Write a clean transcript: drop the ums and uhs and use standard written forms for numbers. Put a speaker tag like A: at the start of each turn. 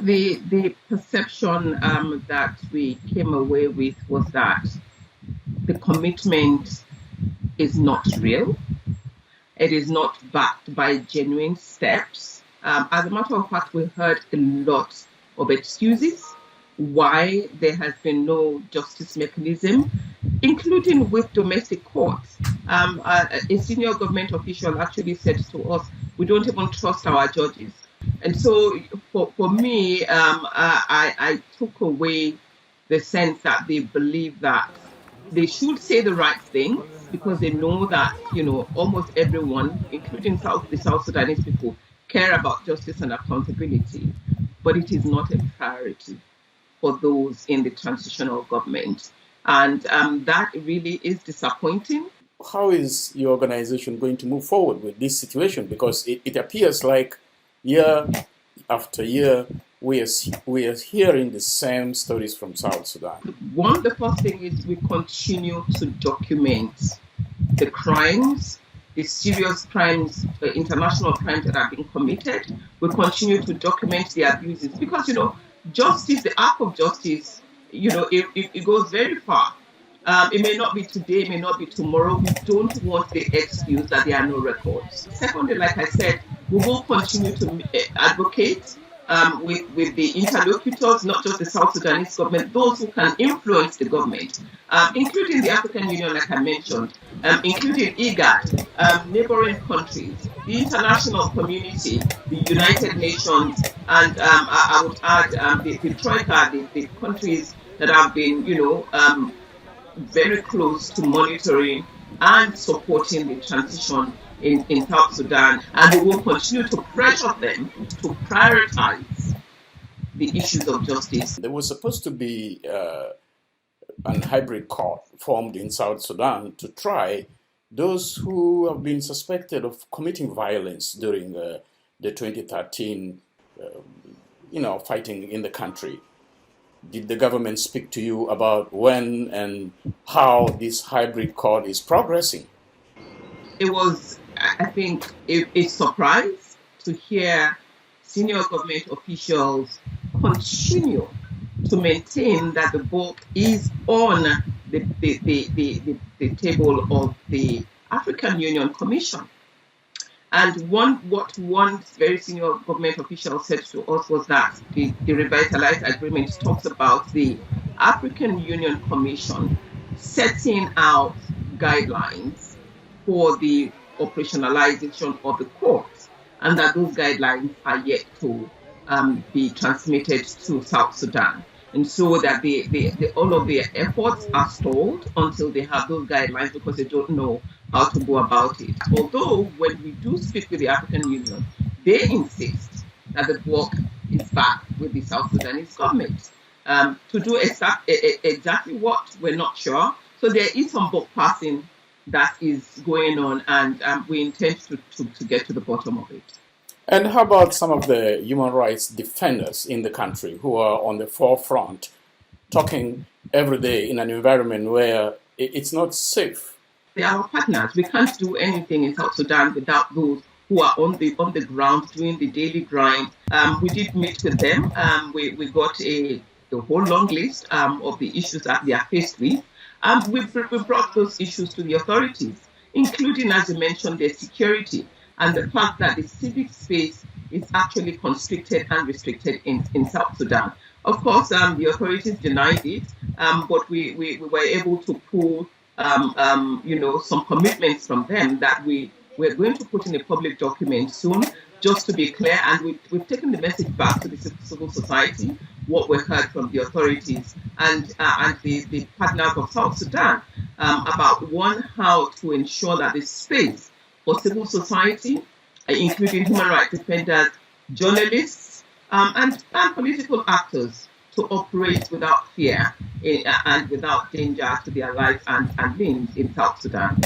A: the perception that we came away with was that the commitment is not real. It is not backed by genuine steps. As a matter of fact, we heard a lot of excuses why there has been no justice mechanism, including with domestic courts. A senior government official actually said to us, we don't even trust our judges. And so for me, I took away the sense that they believe that they should say the right things because they know that, almost everyone, including the South Sudanese people, care about justice and accountability, but it is not a priority for those in the transitional government. And that really is disappointing.
B: How is your organization going to move forward with this situation? Because it appears like year after year, we are hearing the same stories from South Sudan.
A: The first thing is we continue to document the crimes, the serious crimes, the international crimes that have been committed. We continue to document the abuses because, justice, the arc of justice, it goes very far. It may not be today, it may not be tomorrow. We don't want the excuse that there are no records. Secondly, like I said, we will continue to advocate with the interlocutors, not just the South Sudanese government, those who can influence the government, including the African Union, like I mentioned, including IGAD, neighboring countries, the international community, the United Nations, and I would add the Troika, the countries that have been, very close to monitoring and supporting the transition in South Sudan, and we will continue to pressure them to prioritize the issues of justice.
B: There was supposed to be a hybrid court formed in South Sudan to try those who have been suspected of committing violence during the 2013, fighting in the country. Did the government speak to you about when and how this hybrid court is progressing?
A: It was, I think, a surprise to hear senior government officials continue to maintain that the book is on the table of the African Union Commission. And what one very senior government official said to us was that the revitalized agreement talks about the African Union Commission setting out guidelines for the operationalization of the courts, and that those guidelines are yet to be transmitted to South Sudan. And so that all of their efforts are stalled until they have those guidelines because they don't know how to go about it. Although when we do speak with the African Union, they insist that the book is back with the South Sudanese government. To do exactly what, we're not sure. So there is some book passing that is going on, and we intend to get to the bottom of it.
B: And how about some of the human rights defenders in the country who are on the forefront, talking every day in an environment where it's not safe?
A: They are our partners. We can't do anything in South Sudan without those who are on the ground doing the daily grind. We did meet with them. We got a whole long list of the issues that they are faced with. We brought those issues to the authorities, including, as you mentioned, their security and the fact that the civic space is actually constricted and restricted in South Sudan. Of course, the authorities denied it, but we were able to pull some commitments from them that we're going to put in a public document soon, just to be clear. And we've taken the message back to the civil society, what we heard from the authorities and the partners of South Sudan about how to ensure that the space for civil society, including human rights defenders, journalists, and political actors, to operate without fear and without danger to their lives and limbs in South Sudan.